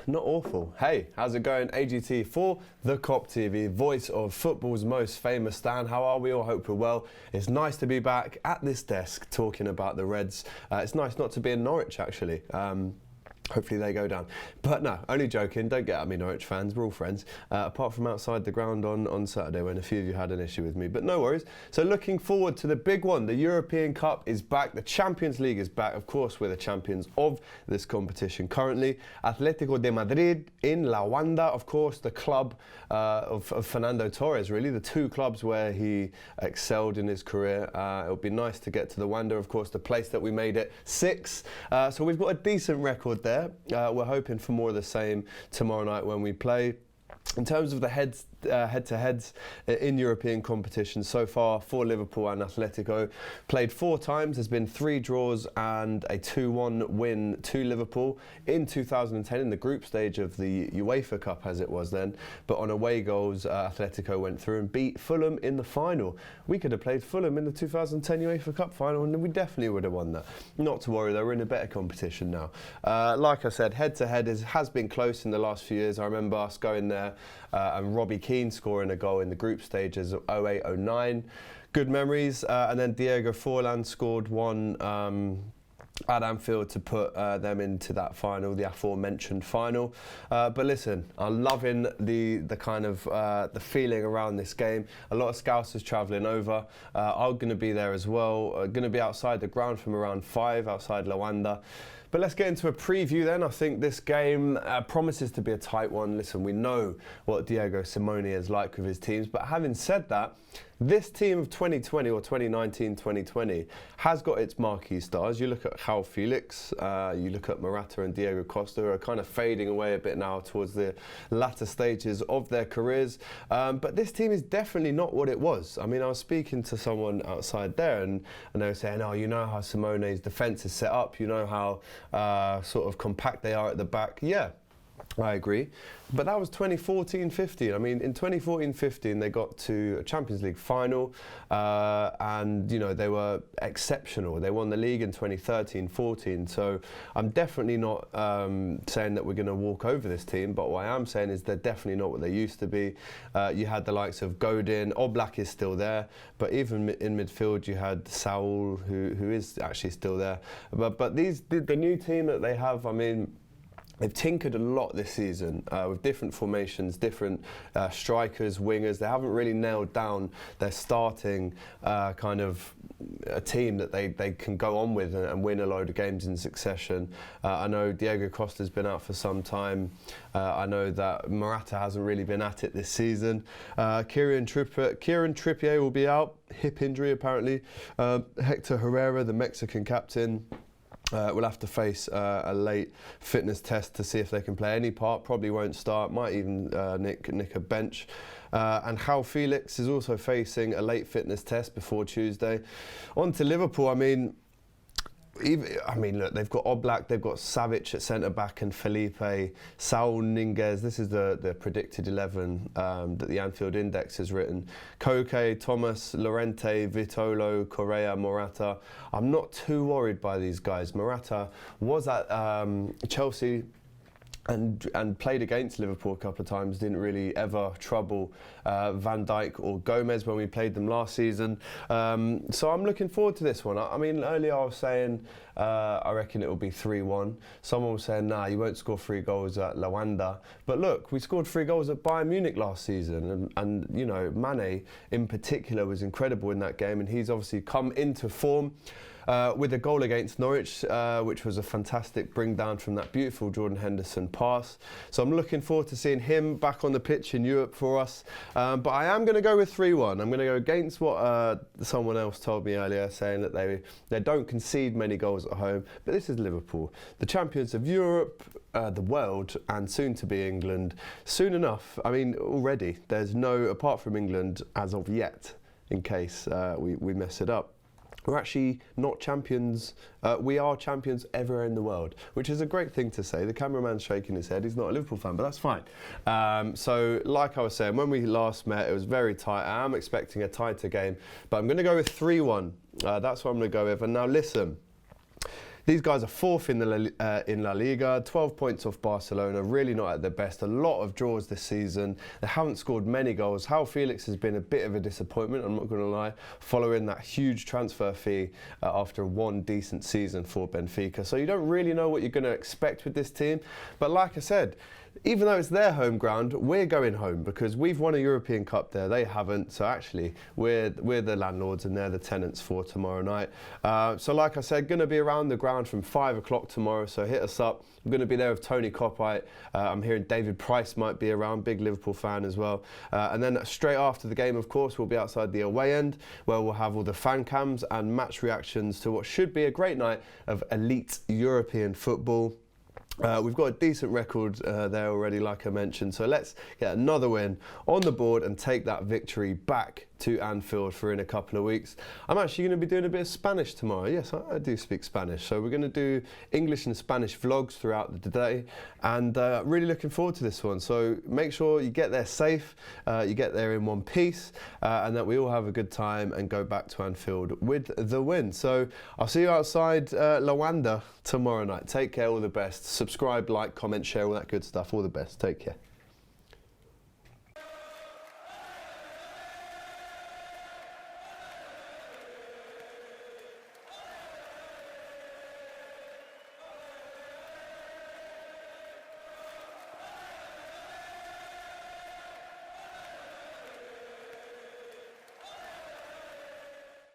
not awful. Hey, how's it going? AGT for the Kop TV, voice of football's most famous stand. How are we all? Hope we're well. It's nice to be back at this desk talking about the Reds. It's nice not to be in Norwich, actually. Hopefully they go down. But no, only joking. Don't get at me, Norwich fans. We're all friends. Apart from outside the ground on Saturday when a few of you had an issue with me. But no worries. So looking forward to the big one. The European Cup is back. The Champions League is back. Of course, we're the champions of this competition currently. Atletico de Madrid in La Wanda. Of course, the club of Fernando Torres, really. The two clubs where he excelled in his career. It would be nice to get to the Wanda, of course, the place that we made it 6. So we've got a decent record there. We're hoping for more of the same tomorrow night when we play. In terms of the head-to-heads in European competitions so far for Liverpool and Atletico, played 4 times. There's been 3 draws and a 2-1 win to Liverpool in 2010 in the group stage of the UEFA Cup, as it was then. But on away goals, Atletico went through and beat Fulham in the final. We could have played Fulham in the 2010 UEFA Cup final and we definitely would have won that. Not to worry though, we're in a better competition now. Like I said, head-to-head has been close in the last few years. I remember us going there and Robbie Keane scoring a goal in the group stages of 08-09. Good memories. And then Diego Forlan scored one at Anfield to put them into that final, the aforementioned final. But listen, I'm loving the kind of the feeling around this game. A lot of Scousers travelling over. I'm going to be there as well. Going to be outside the ground from around 5 outside La Wanda. But let's get into a preview then. I think this game promises to be a tight one. Listen, we know what Diego Simeone is like with his teams. But having said that, this team of 2020 or 2019-2020 has got its marquee stars. You look at João Felix, you look at Morata and Diego Costa, who are kind of fading away a bit now towards the latter stages of their careers. But this team is definitely not what it was. I mean, I was speaking to someone outside there and they were saying, oh, you know how Simone's defence is set up, you know how sort of compact they are at the back. Yeah, I agree. But that was 2014-15. I mean, in 2014-15, they got to a Champions League final and, you know, they were exceptional. They won the league in 2013-14. So I'm definitely not saying that we're going to walk over this team, but what I am saying is they're definitely not what they used to be. You had the likes of Godin. Oblak is still there, but even in midfield, you had Saul, who is actually still there. But the new team that they have, I mean, they've tinkered a lot this season with different formations, different strikers, wingers. They haven't really nailed down their starting kind of a team that they can go on with and win a load of games in succession. I know Diego Costa's been out for some time. I know that Morata hasn't really been at it this season. Kieran Trippier will be out, hip injury apparently. Hector Herrera, the Mexican captain, will have to face a late fitness test to see if they can play any part. Probably won't start, might even nick a bench. And João Felix is also facing a late fitness test before Tuesday. On to Liverpool, I mean, look, they've got Oblak, they've got Savic at centre-back and Felipe, Saul Niguez. This is the predicted 11 that the Anfield Index has written. Koke, Thomas, Llorente, Vitolo, Correa, Morata. I'm not too worried by these guys. Morata was at Chelsea and played against Liverpool a couple of times, didn't really ever trouble Van Dijk or Gomez when we played them last season. So I'm looking forward to this one. I mean, earlier I was saying I reckon it will be 3-1. Someone was saying, nah, you won't score 3 goals at La Wanda. But look, we scored 3 goals at Bayern Munich last season. And you know, Mane in particular was incredible in that game. And he's obviously come into form. With a goal against Norwich, which was a fantastic bring down from that beautiful Jordan Henderson pass. So I'm looking forward to seeing him back on the pitch in Europe for us. But I am going to go with 3-1. I'm going to go against what someone else told me earlier, saying that they don't concede many goals at home. But this is Liverpool, the champions of Europe, the world, and soon to be England. Soon enough, I mean, already, there's no, apart from England as of yet, in case we mess it up. We're actually not champions. We are champions everywhere in the world, which is a great thing to say. The cameraman's shaking his head. He's not a Liverpool fan, but that's fine. So, like I was saying, when we last met, it was very tight. I am expecting a tighter game, but I'm going to go with 3-1. That's what I'm going to go with. And now listen, These guys are fourth in in La Liga, 12 points off Barcelona, really not at their best. A lot of draws this season. They haven't scored many goals. João Felix has been a bit of a disappointment, I'm not going to lie, following that huge transfer fee after one decent season for Benfica. So you don't really know what you're going to expect with this team. But like I said, even though it's their home ground, we're going home because we've won a European Cup there. They haven't. So actually, we're the landlords and they're the tenants for tomorrow night. So like I said, going to be around the ground from 5 o'clock tomorrow. So hit us up. I'm going to be there with Tony Kop. I'm hearing David Price might be around, big Liverpool fan as well. And then straight after the game, of course, we'll be outside the away end where we'll have all the fan cams and match reactions to what should be a great night of elite European football. We've got a decent record there already, like I mentioned, so let's get another win on the board and take that victory back to Anfield for in a couple of weeks. I'm actually going to be doing a bit of Spanish tomorrow. Yes, I do speak Spanish, so we're going to do English and Spanish vlogs throughout the day, and really looking forward to this one. So make sure you get there safe, you get there in one piece, and that we all have a good time and go back to Anfield with the win. So I'll see you outside La Wanda tomorrow night. Take care, all the best. Subscribe, like, comment, share, all that good stuff. All the best. Take care.